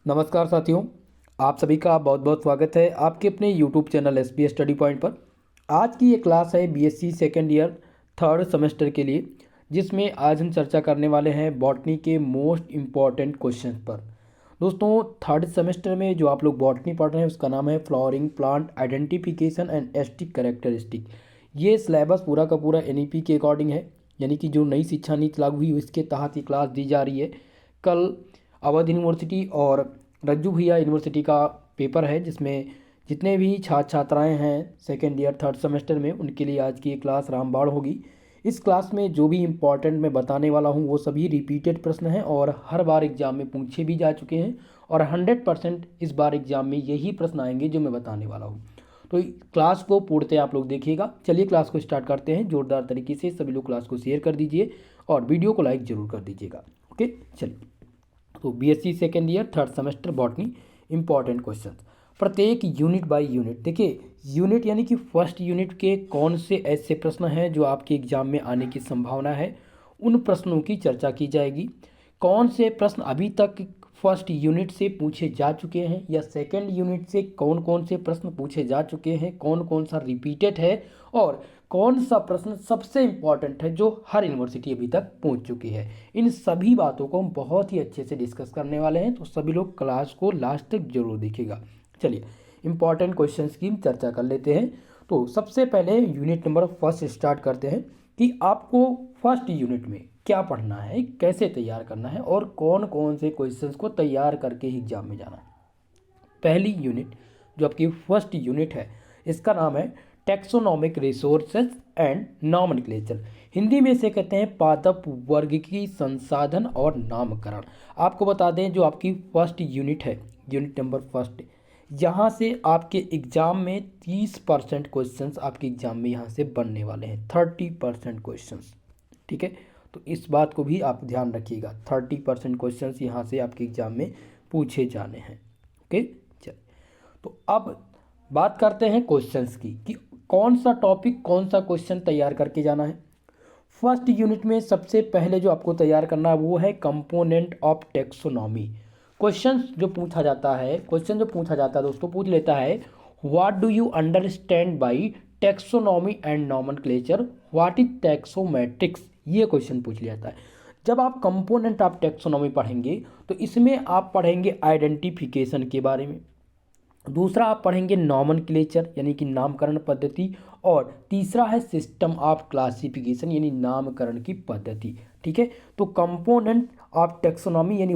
नमस्कार साथियों, आप सभी का बहुत बहुत स्वागत है आपके अपने YouTube channel SBS study point पर। आज की ये क्लास है BSc second year third semester के लिए, जिसमें आज हम चर्चा करने वाले हैं बॉटनी के मोस्ट इम्पॉर्टेंट क्वेश्चन पर। दोस्तों, थर्ड सेमेस्टर में जो आप लोग बॉटनी पढ़ रहे हैं उसका नाम है flowering plant identification and asterisk characteristic. ये सिलेबस पूरा का पूरा NEP के अकॉर्डिंग है, यानी कि जो नई शिक्षा नीति लागू हुई उसके तहत ये क्लास दी जा रही है। कल अवध यूनिवर्सिटी और रज्जू भैया यूनिवर्सिटी का पेपर है, जिसमें जितने भी छात्र छात्राएं हैं सेकेंड ईयर थर्ड सेमेस्टर में उनके लिए आज की ये क्लास रामबाण होगी। इस क्लास में जो भी इम्पोर्टेंट मैं बताने वाला हूं वो सभी रिपीटेड प्रश्न हैं और हर बार एग्जाम में पूछे भी जा चुके हैं और 100% इस बार एग्जाम में यही प्रश्न आएंगे जो मैं बताने वाला हूँ। तो क्लास को पूर्णतः आप लोग देखिएगा। चलिए क्लास को स्टार्ट करते हैं जोरदार तरीके से। सभी लोग क्लास को शेयर कर दीजिए और वीडियो को लाइक जरूर कर दीजिएगा। ओके, चलिए। तो BSc second year third semester botany important questions, प्रत्येक यूनिट बाय यूनिट। देखिए, यूनिट यानी कि फर्स्ट यूनिट के कौन से ऐसे प्रश्न हैं जो आपके एग्जाम में आने की संभावना है, उन प्रश्नों की चर्चा की जाएगी। कौन से प्रश्न अभी तक फर्स्ट यूनिट से पूछे जा चुके हैं या सेकेंड यूनिट से कौन कौन से प्रश्न पूछे जा चुके हैं, कौन कौन सा रिपीटेड है और कौन सा प्रश्न सबसे इम्पॉर्टेंट है जो हर यूनिवर्सिटी अभी तक पहुंच चुकी है। इन सभी बातों को हम बहुत ही अच्छे से डिस्कस करने वाले हैं, तो सभी लोग क्लास को लास्ट तक जरूर देखिएगा। चलिए इम्पॉर्टेंट क्वेश्चंस की चर्चा कर लेते हैं। तो सबसे पहले यूनिट नंबर फर्स्ट स्टार्ट करते हैं कि आपको फर्स्ट यूनिट में क्या पढ़ना है, कैसे तैयार करना है और कौन कौन से क्वेश्चंस को तैयार करके ही एग्जाम में जाना है। पहली यूनिट जो आपकी फर्स्ट यूनिट है, इसका नाम है taxonomic resources and nomenclature. Hindi में इसे कहते हैं पादप वर्गीकी संसाधन और नामकरण। आपको बता दें जो आपकी फर्स्ट यूनिट है, यूनिट नंबर फर्स्ट, यहाँ से आपके एग्जाम में 30% क्वेश्चंस आपके एग्जाम में यहाँ से बनने वाले हैं, 30% क्वेश्चंस। ठीक है, तो इस बात को भी आप ध्यान रखिएगा, 30% क्वेश्चंस यहाँ से आपके एग्जाम में पूछे जाने हैं। ओके, चलिए तो अब बात करते हैं क्वेश्चंस की कि कौन सा टॉपिक कौन सा क्वेश्चन तैयार करके जाना है। फर्स्ट यूनिट में सबसे पहले जो आपको तैयार करना है वो है कंपोनेंट ऑफ टेक्सोनॉमी। क्वेश्चन जो पूछा जाता है दोस्तों, पूछ लेता है what do you understand by taxonomy and nomenclature, what is taxometrics, ये क्वेश्चन पूछ लिया जाता है। जब आप कंपोनेंट ऑफ टेक्सोनॉमी पढ़ेंगे तो इसमें आप पढ़ेंगे आइडेंटिफिकेशन के बारे में, दूसरा आप पढ़ेंगे नॉमेनक्लेचर यानी कि नामकरण पद्धति, और तीसरा है सिस्टम ऑफ क्लासिफिकेशन यानी नामकरण की पद्धति। ठीक है, तो कंपोनेंट ऑफ टेक्सोनॉमी यानी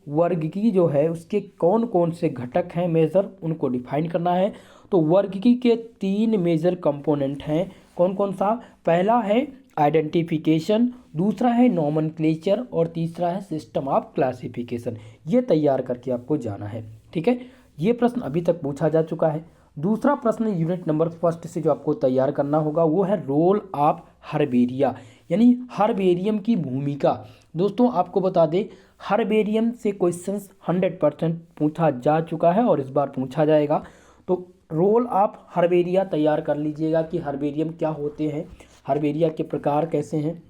वर्गीकी जो है उसके कौन कौन से घटक हैं, मेजर, उनको डिफाइन करना है। तो वर्गीकी के 3 मेजर कंपोनेंट हैं, कौन कौन सा? पहला है आइडेंटिफिकेशन, दूसरा है नॉमेनक्लेचर और तीसरा है सिस्टम ऑफ क्लासिफिकेशन। ये तैयार करके आपको जाना है। ठीक है, ये प्रश्न अभी तक पूछा जा चुका है। दूसरा प्रश्न यूनिट नंबर फर्स्ट से जो आपको तैयार करना होगा वो है रोल ऑफ हर्बेरिया यानी हर्बेरियम की भूमिका। दोस्तों आपको बता दें हर्बेरियम से क्वेश्चंस 100% पूछा जा चुका है और इस बार पूछा जाएगा। तो रोल ऑफ हर्बेरिया तैयार कर लीजिएगा कि हर्बेरियम क्या होते हैं, हर्बेरिया के प्रकार कैसे हैं।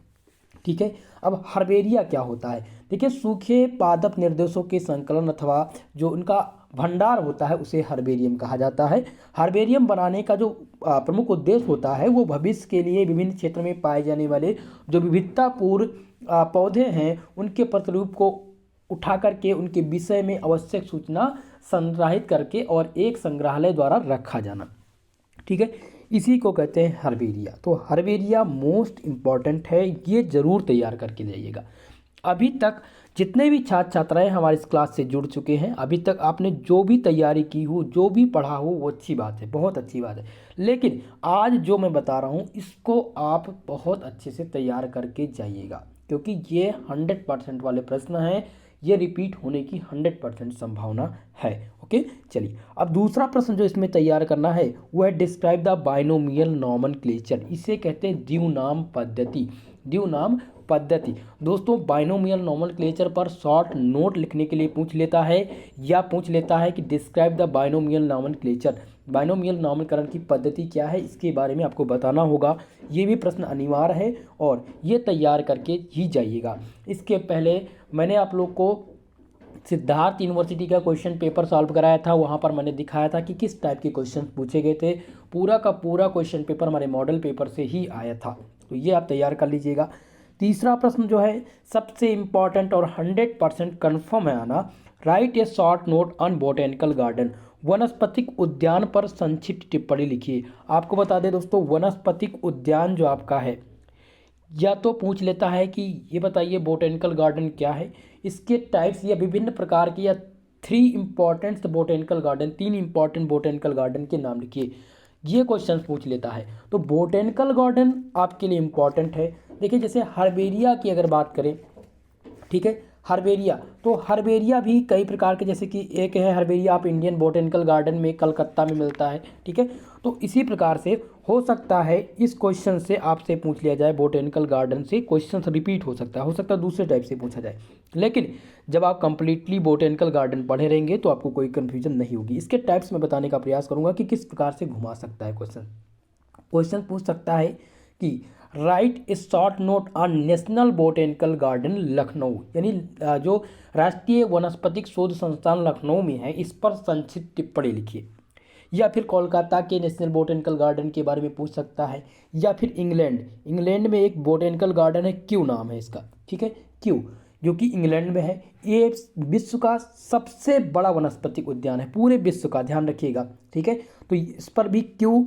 ठीक है, अब हर्बेरिया क्या होता है? देखिए, सूखे पादप निर्देशों के संकलन अथवा जो उनका भंडार होता है उसे हर्बेरियम कहा जाता है। हर्बेरियम बनाने का जो प्रमुख उद्देश्य होता है वो भविष्य के लिए विभिन्न क्षेत्रों में पाए जाने वाले जो विविधतापूर्ण पौधे हैं उनके प्रतिरूप को उठा करके उनके विषय में आवश्यक सूचना संग्रहित करके और एक संग्रहालय द्वारा रखा जाना। ठीक है, इसी को कहते हैं हर्बेरिया। तो हर्बेरिया मोस्ट इम्पॉर्टेंट है, ये जरूर तैयार करके जाइएगा। अभी तक जितने भी छात्र छात्राएं हमारे इस क्लास से जुड़ चुके हैं, अभी तक आपने जो भी तैयारी की हो, जो भी पढ़ा हो, वो अच्छी बात है, बहुत अच्छी बात है। लेकिन आज जो मैं बता रहा हूँ इसको आप बहुत अच्छे से तैयार करके जाइएगा, क्योंकि ये 100% वाले प्रश्न हैं, ये रिपीट होने की 100% संभावना है। ओके, चलिए अब दूसरा प्रश्न जो इसमें तैयार करना है वो है डिस्क्राइब द बाइनोमियल नॉमेनक्लेचर। इसे कहते हैं द्विनाम पद्धति। द्विनाम पद्धति दोस्तों बाइनोमियल नॉमेनक्लेचर पर शॉर्ट नोट लिखने के लिए पूछ लेता है या पूछ लेता है कि describe the binomial nomenclature, binomial नामकरण की पद्धति क्या है, इसके बारे में आपको बताना होगा। ये भी प्रश्न अनिवार्य है और ये तैयार करके ही जाइएगा। इसके पहले मैंने आप लोग को सिद्धार्थ यूनिवर्सिटी का क्वेश्चन पेपर सॉल्व कराया था, वहाँ पर मैंने दिखाया था कि किस टाइप के क्वेश्चन पूछे गए थे। पूरा का पूरा क्वेश्चन पेपर हमारे मॉडल पेपर से ही आया था, तो ये आप तैयार कर लीजिएगा। तीसरा प्रश्न जो है सबसे इम्पॉर्टेंट और 100% कन्फर्म है आना, right a short note on botanical garden, वनस्पतिक उद्यान पर संक्षिप्त टिप्पणी लिखिए। आपको बता दें दोस्तों, वनस्पतिक उद्यान जो आपका है या तो पूछ लेता है कि ये बताइए बोटेनिकल गार्डन क्या है, इसके टाइप्स या विभिन्न प्रकार के, या 3 important botanical garden, 3 important botanical garden के नाम लिखिए, ये क्वेश्चन पूछ लेता है। तो बोटेनिकल गार्डन आपके लिए इम्पॉर्टेंट है। देखिए जैसे हर्बेरिया की अगर बात करें, ठीक है, हर्बेरिया, तो हर्बेरिया भी कई प्रकार के, जैसे कि एक है हर्बेरिया आप इंडियन बोटेनिकल गार्डन में कलकत्ता में मिलता है, ठीक है। तो इसी प्रकार से हो सकता है इस क्वेश्चन से आपसे पूछ लिया जाए, बोटेनिकल गार्डन से क्वेश्चन रिपीट हो सकता है दूसरे टाइप से पूछा जाए। लेकिन जब आप कंप्लीटली बोटेनिकल गार्डन पढ़े रहेंगे तो आपको कोई कन्फ्यूजन नहीं होगी। इसके टाइप्स में बताने का प्रयास करूंगा कि किस प्रकार से घुमा सकता है क्वेश्चन पूछ सकता है कि right a short note on national botanical garden Lucknow, यानी जो राष्ट्रीय वनस्पतिक शोध संस्थान लखनऊ में है, इस पर संक्षिप्त टिप्पणी लिखिए। या फिर कोलकाता के नेशनल बोटेनिकल गार्डन के बारे में पूछ सकता है, या फिर इंग्लैंड में एक बोटेनिकल गार्डन है, क्यों नाम है इसका, ठीक है, क्यों, जो कि इंग्लैंड में है। ये विश्व का सबसे बड़ा वनस्पतिक उद्यान है, पूरे विश्व का, ध्यान रखिएगा, ठीक है। तो इस पर भी क्यों,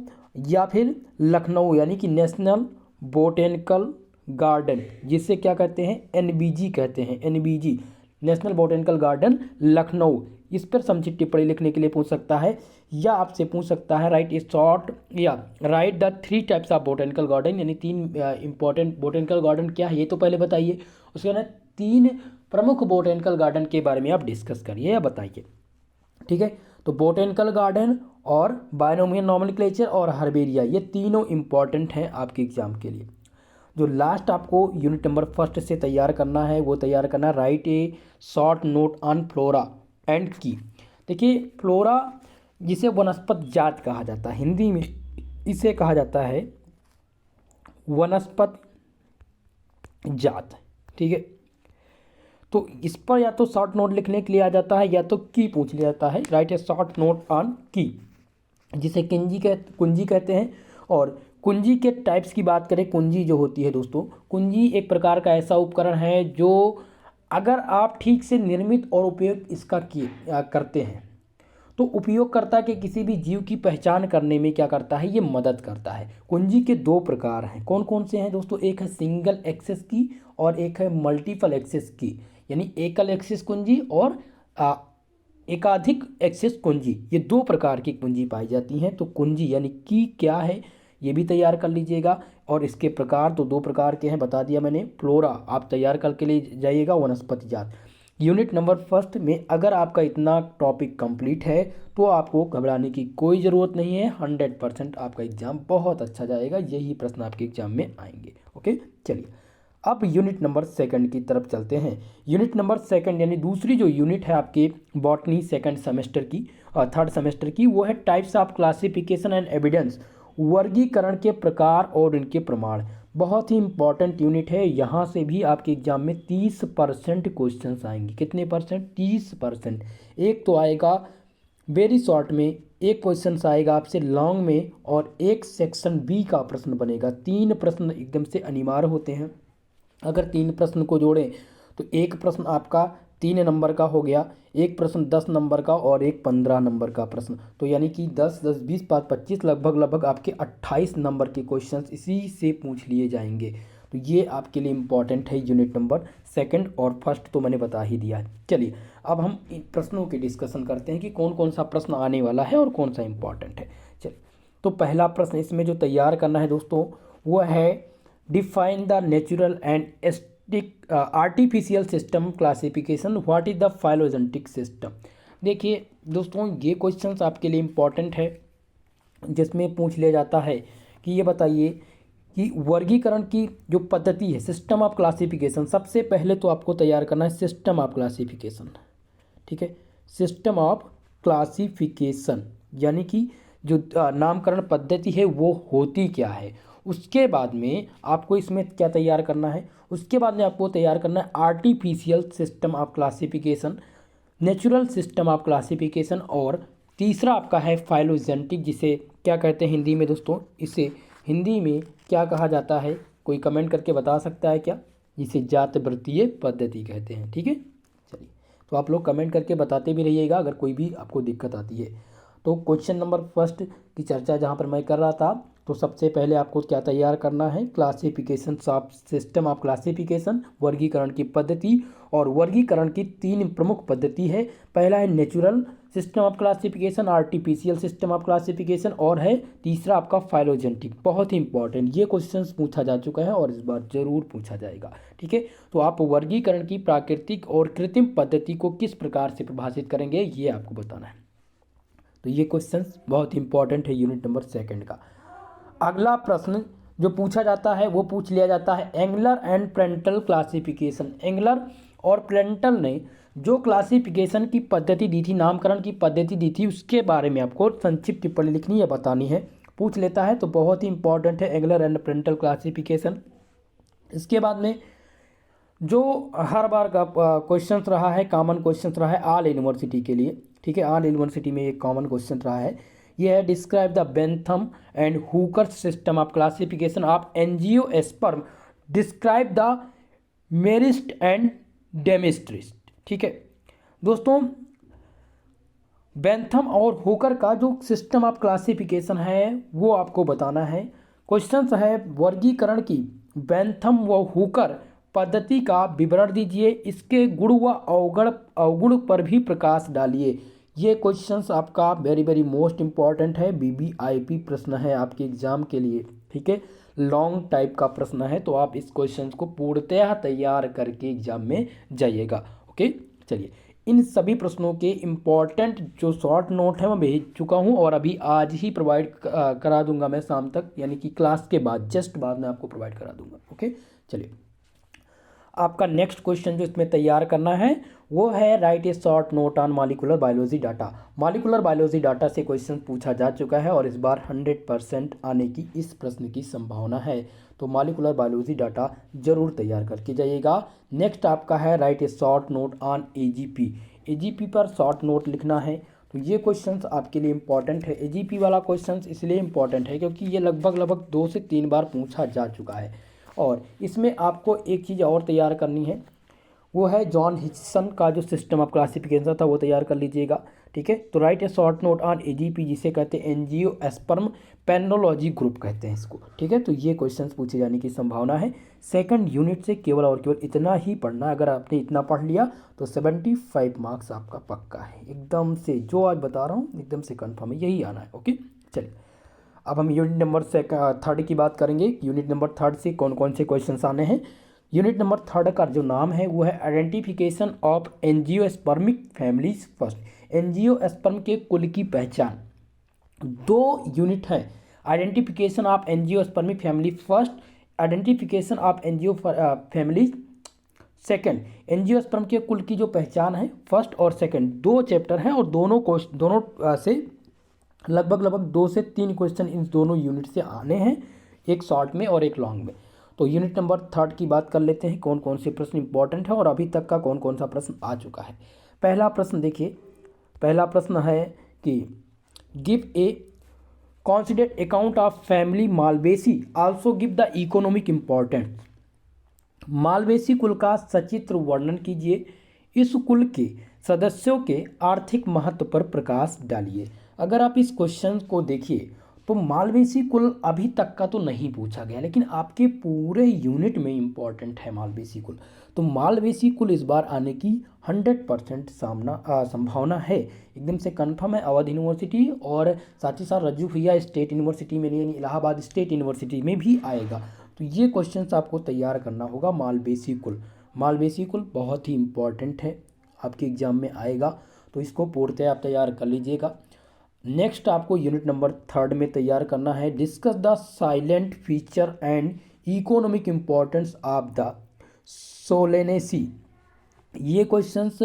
या फिर लखनऊ यानी कि नेशनल बोटेनिकल गार्डन, जिसे क्या कहते हैं, एनबीजी कहते हैं, NBG national botanical garden Lucknow, इस पर संक्षिप्त टिप्पणी लिखने के लिए पूछ सकता है। या आपसे पूछ सकता है राइट ए शॉर्ट, या right the 3 types of botanical garden, यानी 3 इंपॉर्टेंट बोटेनिकल गार्डन क्या है ये तो पहले बताइए, उसके बाद 3 प्रमुख बोटेनिकल गार्डन के बारे में आप डिस्कस करिए या बताइए, ठीक है। तो बोटेनिकल गार्डन और बायोनोमियल नॉमेनक्लेचर और हर्बेरिया, ये तीनों इंपॉर्टेंट हैं आपके एग्जाम के लिए। जो लास्ट आपको यूनिट नंबर 1 से तैयार करना है वो तैयार करना है, write a short note on flora and की। देखिए फ्लोरा जिसे वनस्पत जात कहा जाता है, हिंदी में इसे कहा जाता है वनस्पत जात, ठीक है। तो इस पर या तो शॉर्ट नोट लिखने के लिए आ जाता है, या तो की पूछ लिया जाता है, write a short note on की, जिसे कुंजी कहते हैं। और कुंजी के टाइप्स की बात करें, कुंजी जो होती है दोस्तों, कुंजी एक प्रकार का ऐसा उपकरण है जो अगर आप ठीक से निर्मित और उपयोग इसका करते हैं तो उपयोगकर्ता के किसी भी जीव की पहचान करने में क्या करता है, ये मदद करता है। कुंजी के 2 प्रकार हैं, कौन कौन से हैं दोस्तों, एक है सिंगल एक्सेस की और एक है मल्टीपल एक्सेस की, यानी एकल एक्सेस कुंजी और एकाधिक एक्सेस कुंजी, ये 2 प्रकार की कुंजी पाई जाती हैं। तो कुंजी यानी की क्या है ये भी तैयार कर लीजिएगा। और इसके प्रकार तो 2 प्रकार के हैं, बता दिया मैंने। फ्लोरा आप तैयार करके ले जाइएगा, वनस्पति जात। यूनिट नंबर 1 में अगर आपका इतना टॉपिक कंप्लीट है तो आपको घबराने की कोई ज़रूरत नहीं है, 100% आपका एग्जाम बहुत अच्छा जाएगा, यही प्रश्न आपके एग्जाम में आएंगे। ओके, चलिए अब यूनिट नंबर 2 की तरफ चलते हैं। यूनिट नंबर 2 यानी दूसरी जो यूनिट है आपके बॉटनी 2nd सेमेस्टर की और 3rd सेमेस्टर की, वो है types of classification and evidence, वर्गीकरण के प्रकार और इनके प्रमाण। बहुत ही इंपॉर्टेंट यूनिट है, यहाँ से भी आपके एग्जाम में 30% क्वेश्चन आएंगे। कितने परसेंट, 30%। एक तो आएगा वेरी शॉर्ट में, एक क्वेश्चन आएगा आपसे लॉन्ग में, और एक सेक्शन बी का प्रश्न बनेगा। 3 प्रश्न एकदम से अनिवार्य होते हैं। अगर 3 प्रश्न को जोड़ें तो एक प्रश्न आपका 3 नंबर का हो गया, एक प्रश्न 10 नंबर का और एक 15 नंबर का प्रश्न, तो यानी कि 10, 10, 20, 25 लगभग आपके 28 नंबर के क्वेश्चंस इसी से पूछ लिए जाएंगे। तो ये आपके लिए इम्पॉर्टेंट है यूनिट नंबर 2 और 1 तो मैंने बता ही दिया है। चलिए अब हम इन प्रश्नों की डिस्कशन करते हैं कि कौन कौन सा प्रश्न आने वाला है और कौन सा इम्पॉर्टेंट है। चलिए, तो पहला प्रश्न इसमें जो तैयार करना है दोस्तों वो है define the natural and artificial system classification, what is the phylogenetic system. देखिए दोस्तों ये क्वेश्चंस आपके लिए इम्पॉर्टेंट है, जिसमें पूछ लिया जाता है कि ये बताइए कि वर्गीकरण की जो पद्धति है, सिस्टम ऑफ क्लासिफिकेशन। सबसे पहले तो आपको तैयार करना है सिस्टम ऑफ क्लासिफिकेशन, ठीक है, सिस्टम ऑफ क्लासिफिकेशन यानी कि जो नामकरण पद्धति है वो होती क्या है। उसके बाद में आपको इसमें क्या तैयार करना है, उसके बाद में आपको तैयार करना है artificial system of classification, natural system of classification, और तीसरा आपका है फाइलोजेनेटिक, जिसे क्या कहते हैं हिंदी में दोस्तों, इसे हिंदी में क्या कहा जाता है, कोई कमेंट करके बता सकता है क्या? जिसे जातवृत्तीय पद्धति कहते हैं। ठीक है, चलिए, तो आप लोग कमेंट करके बताते भी रहिएगा अगर कोई भी आपको दिक्कत आती है। तो क्वेश्चन नंबर फर्स्ट की चर्चा जहाँ पर मैं कर रहा था, तो सबसे पहले आपको क्या तैयार करना है, classification of system of classification, वर्गीकरण की पद्धति। और वर्गीकरण की तीन प्रमुख पद्धति है। पहला है natural system of classification, artificial system of classification, और है तीसरा आपका फाइलोजेनेटिक। बहुत ही इंपॉर्टेंट ये क्वेश्चंस पूछा जा चुका है और इस बार जरूर पूछा जाएगा। ठीक है, तो आप वर्गीकरण की प्राकृतिक और कृत्रिम पद्धति को किस प्रकार से परिभाषित करेंगे, ये आपको बताना है। तो ये क्वेश्चंस बहुत इंपॉर्टेंट है यूनिट नंबर 2 का। अगला प्रश्न जो पूछा जाता है वो पूछ लिया जाता है angler and Prantl classification. Angler और प्रेंटल ने जो क्लासिफिकेशन की पद्धति दी थी, नामकरण की पद्धति दी थी, उसके बारे में आपको संक्षिप्त टिप्पणी लिखनी है, बतानी है। पूछ लेता है तो बहुत ही इंपॉर्टेंट है एंगलर एंड प्रेंटल क्लासिफिकेशन। इसके बाद में जो हर बार का क्वेश्चन रहा है, कॉमन क्वेश्चन रहा है ऑल यूनिवर्सिटी के लिए। ठीक है, ऑल यूनिवर्सिटी में एक कॉमन क्वेश्चन रहा है, ये है describe the Bentham and Hooker system of classification of angiosperm, describe the merits and demerits. ठीक है दोस्तों, बेंथम और हुकर का जो सिस्टम ऑफ क्लासिफिकेशन है वो आपको बताना है। क्वेश्चन है वर्गीकरण की बेंथम व हुकर पद्धति का विवरण दीजिए, इसके गुण व अवगुण पर भी प्रकाश डालिए। ये क्वेश्चंस आपका वेरी वेरी मोस्ट इंपॉर्टेंट है, वीवीआईपी प्रश्न है आपके एग्जाम के लिए। ठीक है, लॉन्ग टाइप का प्रश्न है, तो आप इस क्वेश्चन को पूर्णतः तैयार करके एग्जाम में जाइएगा। ओके, चलिए, इन सभी प्रश्नों के इम्पॉर्टेंट जो शॉर्ट नोट है मैं भेज चुका हूँ और अभी आज ही प्रोवाइड करा दूंगा मैं शाम तक, यानी कि क्लास के बाद जस्ट बाद में आपको प्रोवाइड करा दूंगा। ओके, चलिए, आपका नेक्स्ट क्वेश्चन जो इसमें तैयार करना है वो है write a short note on molecular biology data. Molecular biology data से क्वेश्चन पूछा जा चुका है और इस बार 100% आने की इस प्रश्न की संभावना है, तो मॉलिक्यूलर बायोलॉजी डाटा जरूर तैयार करके जाइएगा। नेक्स्ट आपका है write a short note on AGP. AGP पर शॉर्ट नोट लिखना है, तो ये क्वेश्चंस आपके लिए इंपॉर्टेंट है। एजीपी वाला क्वेश्चंस इसलिए इंपॉर्टेंट है क्योंकि ये लगभग 2 से 3 बार पूछा जा चुका है। और इसमें आपको एक चीज़ और तैयार करनी है, वो है जॉन हिचसन का जो सिस्टम ऑफ क्लासिफिकेशन था वो तैयार कर लीजिएगा। ठीक है, तो right a short note on AGP, जिसे कहते हैं एंजियोस्पर्म पेनोलॉजी ग्रुप कहते हैं इसको। ठीक है, तो ये क्वेश्चंस पूछे जाने की संभावना है। सेकंड यूनिट से केवल और केवल इतना ही पढ़ना, अगर आपने इतना पढ़ लिया तो 75 मार्क्स आपका पक्का है। एकदम से जो आज बता रहा हूँ एकदम से कन्फर्म है, यही आना है। ओके, चलिए, अब हम यूनिट नंबर 3 की बात करेंगे। यूनिट नंबर 3 से कौन कौन से क्वेश्चंस आने हैं। यूनिट नंबर 3 का जो नाम है वो है identification of angiospermic families first. Angiosperm के कुल की पहचान। 2 यूनिट है, identification of angiospermic family first, identification of angio families second. Angiosperm के कुल की जो पहचान है फर्स्ट और सेकेंड, 2 चैप्टर हैं और दोनों से लगभग 2 से 3 क्वेश्चन इन दोनों यूनिट से आने हैं, एक शॉर्ट में और एक लॉन्ग में। तो यूनिट नंबर 3 की बात कर लेते हैं, कौन कौन से प्रश्न इंपॉर्टेंट है और अभी तक का कौन कौन सा प्रश्न आ चुका है। पहला प्रश्न देखिए, पहला प्रश्न है कि give a considered account of family Malvaceae, also give the economic importance. Malvaceae कुल का सचित्र वर्णन कीजिए, इस कुल के सदस्यों के आर्थिक महत्व पर प्रकाश डालिए। अगर आप इस क्वेश्चन को देखिए तो मालवेसी कुल अभी तक का तो नहीं पूछा गया, लेकिन आपके पूरे यूनिट में इंपॉर्टेंट है मालवेसी कुल। तो मालवेसी कुल इस बार आने की 100% संभावना है, एकदम से कंफर्म है। अवध यूनिवर्सिटी और साथ ही साथ रज्जू भैया स्टेट यूनिवर्सिटी में, यानी इलाहाबाद स्टेट यूनिवर्सिटी में भी आएगा। तो ये क्वेश्चन आपको तैयार करना होगा। मालवेसी कुल, मालवेसी कुल बहुत ही इंपॉर्टेंट है, आपके एग्जाम में आएगा, तो इसको पूर्णतः आप तैयार कर लीजिएगा। नेक्स्ट आपको यूनिट नंबर 3 में तैयार करना है discuss the silent feature and economic importance of the Solanaceae. ये क्वेश्चंस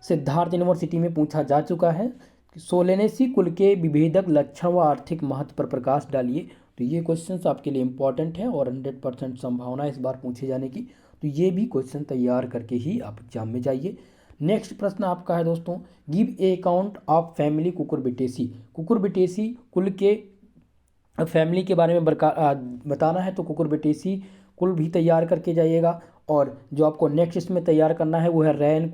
सिद्धार्थ यूनिवर्सिटी में पूछा जा चुका है। सोलेनेसी कुल के विभेदक लक्षण व आर्थिक महत्व पर प्रकाश डालिए। तो ये क्वेश्चंस आपके लिए इंपॉर्टेंट है और 100% संभावना है इस बार पूछे जाने की, तो ये भी क्वेश्चन तैयार करके ही आप एग्जाम में जाइए। नेक्स्ट प्रश्न आपका है दोस्तों, give a account of family Cucurbitaceae. Cucurbitaceae कुल के फैमिली के बारे में बताना है, तो कुकुरबिटेसी कुल भी तैयार करके जाइएगा। और जो आपको नेक्स्ट इसमें तैयार करना है वो है रैनन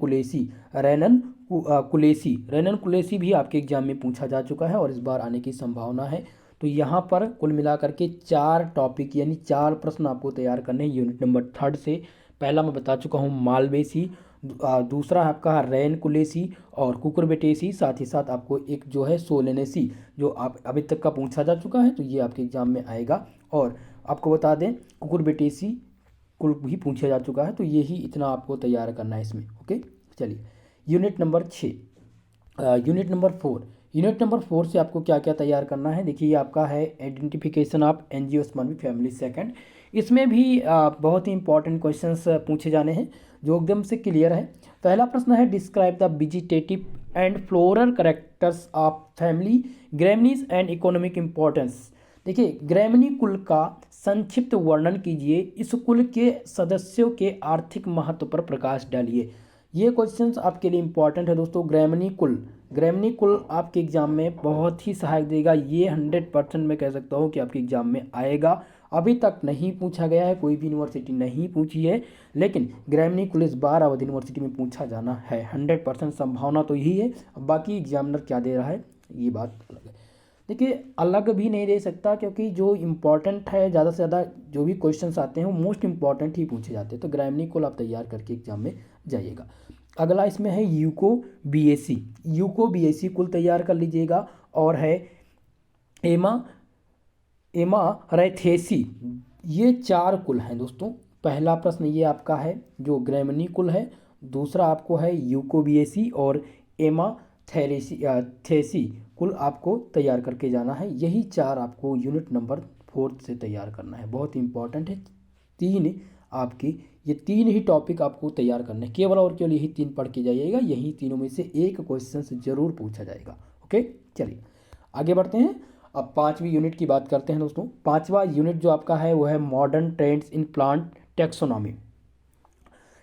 कुलेसी भी आपके एग्जाम में पूछा जा चुका है और इस बार आने की संभावना है। तो यहाँ पर कुल मिलाकर के 4 टॉपिक यानी 4 प्रश्न आपको तैयार करने हैं यूनिट नंबर 3 से। पहला मैं बता चुका हूँ मालवेसी, दूसरा आपका रैन कुलेसी और कुकुरबिटेसी, साथ ही साथ आपको एक जो है सोलेनेसी जो आप अभी तक का पूछा जा चुका है, तो ये आपके एग्जाम में आएगा। और आपको बता दें कुकुरबिटेसी कुल भी पूछा जा चुका है, तो यही इतना आपको तैयार करना है इसमें। ओके, चलिए यूनिट नंबर 4 से आपको क्या क्या तैयार करना है। देखिए ये आपका है identification of angiospermae family second. इसमें भी बहुत ही इंपॉर्टेंट क्वेश्चंस पूछे जाने हैं जो एकदम से क्लियर है। पहला प्रश्न है describe the vegetative and floral characters of family Gramineae and economic importance. देखिए ग्रैमिनी कुल का संक्षिप्त वर्णन कीजिए, इस कुल के सदस्यों के आर्थिक महत्व पर प्रकाश डालिए। ये क्वेश्चंस आपके लिए इंपॉर्टेंट है दोस्तों। ग्रैमिनी कुल आपके एग्जाम में बहुत ही सहायक देगा। ये 100% मैं कह सकता हूँ कि आपके एग्जाम में आएगा। अभी तक नहीं पूछा गया है, कोई भी यूनिवर्सिटी नहीं पूछी है, लेकिन ग्रैमिनी कुल इस बार अवध यूनिवर्सिटी में पूछा जाना है। 100% संभावना तो यही है। अब बाकी एग्जामिनर क्या दे रहा है ये बात अलग है। देखिए अलग भी नहीं दे सकता क्योंकि जो इम्पोर्टेंट है ज़्यादा से ज़्यादा जो भी क्वेश्चंस आते हैं वो मोस्ट इंपॉर्टेंट ही पूछे जाते हैं। तो ग्रैमिनी कुल आप तैयार करके एग्जाम में जाइएगा। अगला इसमें है यूको बीएसी कुल तैयार कर लीजिएगा। और है एमा रैथेसी। ये 4 कुल हैं दोस्तों। पहला प्रश्न ये आपका है जो ग्रैमिनी कुल है, दूसरा आपको है यूको बीएसी और एमा थेसी कुल आपको तैयार करके जाना है। यही 4 आपको यूनिट नंबर 4 से तैयार करना है, बहुत इंपॉर्टेंट है। ये 3 ही टॉपिक आपको तैयार करने हैं, केवल और केवल यही 3 पढ़ के जाइएगा। यही तीनों में से एक क्वेश्चन जरूर पूछा जाएगा। ओके, चलिए आगे बढ़ते हैं। अब 5वीं यूनिट की बात करते हैं दोस्तों। 5वां यूनिट जो आपका है वो है modern trends in plant taxonomy.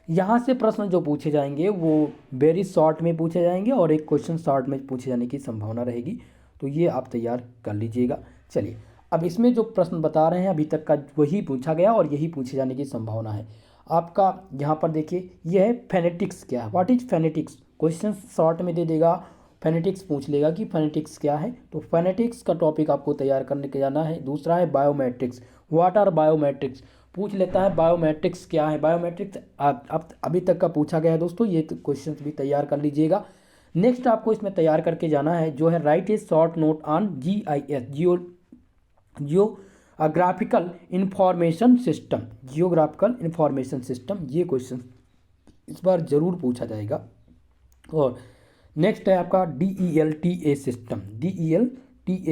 यहाँ से प्रश्न जो पूछे जाएंगे वो वेरी शॉर्ट में पूछे जाएंगे और एक क्वेश्चन शॉर्ट में पूछे जाने की संभावना रहेगी, तो ये आप तैयार कर लीजिएगा। चलिए अब इसमें जो प्रश्न बता रहे हैं अभी तक का वही पूछा गया और यही पूछे जाने की संभावना है। आपका यहाँ पर देखिए ये है फेनेटिक्स क्या है, what is phonetics. Question short में दे देगा, फेनेटिक्स पूछ लेगा कि फेनेटिक्स क्या है, तो फेनेटिक्स का टॉपिक आपको तैयार करने के जाना है। दूसरा है बायोमेट्रिक्स, व्हाट आर बायोमेट्रिक्स पूछ लेता है, बायोमेट्रिक्स क्या है। बायोमेट्रिक्स अब अभी तक का पूछा गया है दोस्तों, ये क्वेश्चन भी तैयार कर लीजिएगा। नेक्स्ट आपको इसमें तैयार करके जाना है जो है write a short note on GIS geographical information system. ये क्वेश्चन इस बार जरूर पूछा जाएगा। और नेक्स्ट है आपका DELTA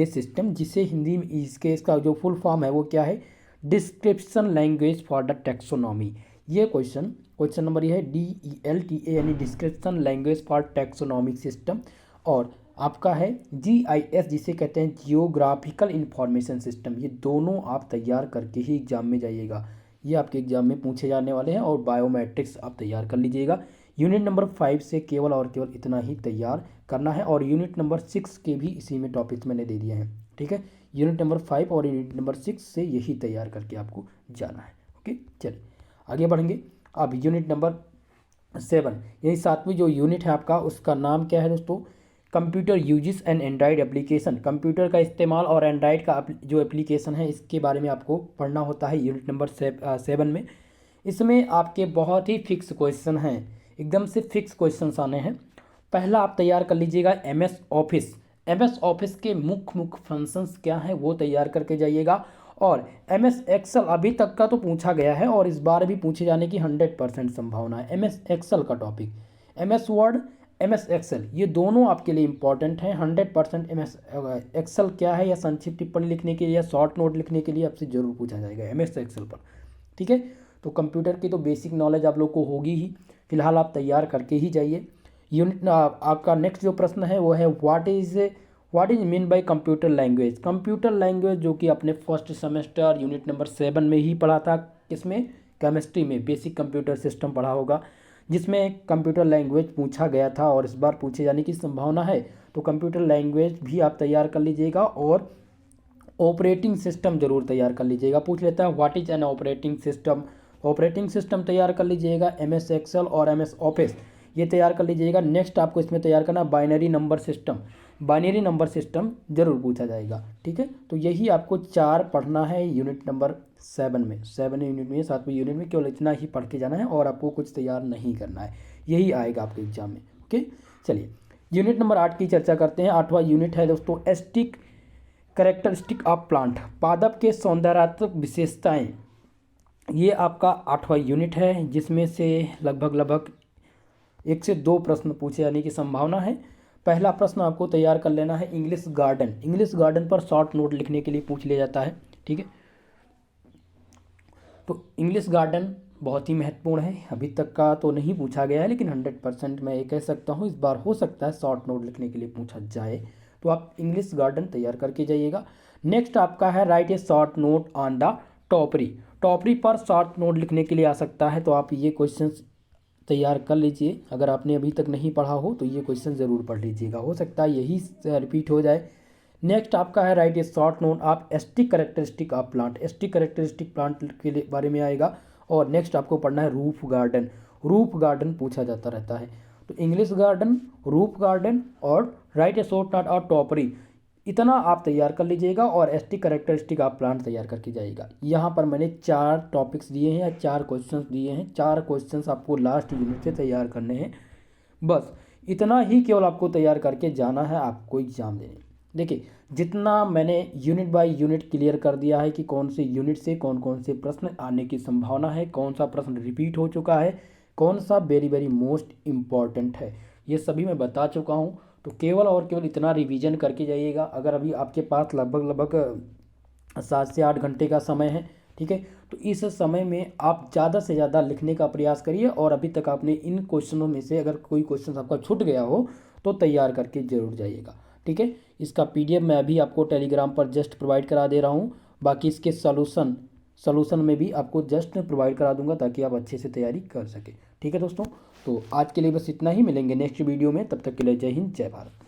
सिस्टम, जिसे हिंदी में इसका जो फुल फॉर्म है वो क्या है, description language for the taxonomy. ये क्वेश्चन नंबर ये है DELTA यानी description language for taxonomic system. और आपका है GIS जिसे कहते हैं जियोग्राफिकल इंफॉर्मेशन सिस्टम। ये दोनों आप तैयार करके ही एग्जाम में जाइएगा, ये आपके एग्जाम में पूछे जाने वाले हैं। और बायोमेट्रिक्स आप तैयार कर लीजिएगा। यूनिट नंबर 5 से केवल और केवल इतना ही तैयार करना है और यूनिट नंबर 6 के भी इसी में टॉपिक्स मैंने दे दिए हैं। ठीक है, यूनिट नंबर 5 और यूनिट नंबर 6 से यही तैयार करके आपको जाना है। ओके, चलिए आगे बढ़ेंगे। अब यूनिट नंबर 7 यही 7वीं जो यूनिट है आपका, उसका नाम क्या है दोस्तों, computer uses and Android application. Computer का इस्तेमाल और एंड्रॉयड का जो एप्लीकेशन है इसके बारे में आपको पढ़ना होता है यूनिट नंबर 7 में। इसमें आपके बहुत ही फिक्स क्वेश्चन हैं, एकदम से फिक्स क्वेश्चंस आने हैं। पहला आप तैयार कर लीजिएगा MS ऑफिस के मुख्य फंक्शंस क्या हैं वो तैयार करके जाइएगा। और MS एक्सेल अभी तक का तो पूछा गया है और इस बार भी पूछे जाने की 100% संभावना है। MS एक्सेल का topic, MS word, MS excel, ये दोनों आपके लिए इंपॉर्टेंट हैं। 100% MS एक्सेल क्या है या संक्षिप्त टिप्पणी लिखने के लिए या शॉर्ट नोट लिखने के लिए आपसे जरूर पूछा जाएगा MS एक्सेल पर। ठीक है, तो कंप्यूटर की तो बेसिक नॉलेज आप लोग को होगी ही, फिलहाल आप तैयार करके ही जाइए। यूनिट आपका नेक्स्ट जो प्रश्न है वो है what is mean by computer language. Computer language जो कि अपने फर्स्ट सेमेस्टर यूनिट नंबर 7 में ही पढ़ा था, किसमें, केमिस्ट्री में, बेसिक कंप्यूटर सिस्टम पढ़ा होगा। जिसमें कंप्यूटर लैंग्वेज पूछा गया था और इस बार पूछे जाने की संभावना है। तो कंप्यूटर लैंग्वेज भी आप तैयार कर लीजिएगा और ऑपरेटिंग सिस्टम जरूर तैयार कर लीजिएगा। पूछ लेता है what is an operating system, operating system तैयार कर लीजिएगा। MS एक्सेल और MS ऑफिस ये तैयार कर लीजिएगा। नेक्स्ट आपको इसमें तैयार करना binary number system, binary number system जरूर पूछा जाएगा। ठीक है, तो यही आपको 4 पढ़ना है यूनिट नंबर 7 में, 7 यूनिट में, 7वें यूनिट में केवल इतना ही पढ़ के जाना है और आपको कुछ तैयार नहीं करना है, यही आएगा आपके एग्जाम में। ओके, चलिए यूनिट नंबर 8 की चर्चा करते हैं। 8वां यूनिट है दोस्तों एस्टिक कैरेक्टरिस्टिक ऑफ प्लांट, पादप के सौंदर्यात्मक विशेषताएं। ये आपका 8वां यूनिट है जिसमें से लगभग 1 से 2 प्रश्न पूछे जाने की संभावना है। पहला प्रश्न आपको तैयार कर लेना है इंग्लिश गार्डन। इंग्लिश गार्डन पर शॉर्ट नोट लिखने के लिए पूछ लिया जाता है। ठीक है, तो इंग्लिश गार्डन बहुत ही महत्वपूर्ण है। अभी तक का तो नहीं पूछा गया है लेकिन 100% मैं ये कह सकता हूँ इस बार हो सकता है शॉर्ट नोट लिखने के लिए पूछा जाए, तो आप इंग्लिश गार्डन तैयार करके जाइएगा। नेक्स्ट आपका है write a short note on the टॉपरी, टॉपरी पर शॉर्ट नोट लिखने के लिए आ सकता है, तो आप ये क्वेश्चन तैयार कर लीजिए। अगर आपने अभी तक नहीं पढ़ा हो तो ये क्वेश्चन ज़रूर पढ़ लीजिएगा, हो सकता है यही रिपीट हो जाए। नेक्स्ट आपका है राइट ए शॉर्ट नोट आप asterisk characteristic of plant, asterisk characteristic plant के बारे में आएगा। और नेक्स्ट आपको पढ़ना है रूफ गार्डन, रूफ गार्डन पूछा जाता रहता है। तो इंग्लिश गार्डन, रूफ गार्डन और राइट ए शॉर्ट नोट और टॉपरी, इतना आप तैयार कर लीजिएगा और एस्टिक कैरेक्टरिस्टिक आप प्लांट तैयार करके जाइएगा। यहाँ पर मैंने 4 टॉपिक्स दिए हैं या 4 क्वेश्चंस दिए हैं, 4 क्वेश्चंस आपको लास्ट यूनिट से तैयार करने हैं। बस इतना ही केवल आपको तैयार करके जाना है आपको एग्जाम देने। देखिए जितना मैंने यूनिट बाय यूनिट क्लियर कर दिया है कि कौन से यूनिट से कौन कौन से प्रश्न आने की संभावना है, कौन सा प्रश्न रिपीट हो चुका है, कौन सा वेरी मोस्ट इम्पॉर्टेंट है, ये सभी मैं बता चुका हूँ। तो केवल और केवल इतना रिवीजन करके जाइएगा। अगर अभी आपके पास लगभग 7 से 8 घंटे का समय है, ठीक है, तो इस समय में आप ज़्यादा से ज़्यादा लिखने का प्रयास करिए। और अभी तक आपने इन क्वेश्चनों में से अगर कोई क्वेश्चन आपका छूट गया हो तो तैयार करके जरूर जाइएगा। ठीक है, इसका PDF मैं अभी आपको टेलीग्राम पर जस्ट प्रोवाइड करा दे रहा हूँ। बाकी इसके सॉल्यूशन में भी आपको जस्ट प्रोवाइड करा दूंगा ताकि आप अच्छे से तैयारी कर सकें। ठीक है दोस्तों, तो आज के लिए बस इतना ही, मिलेंगे नेक्स्ट वीडियो में, तब तक के लिए जय हिंद जय भारत।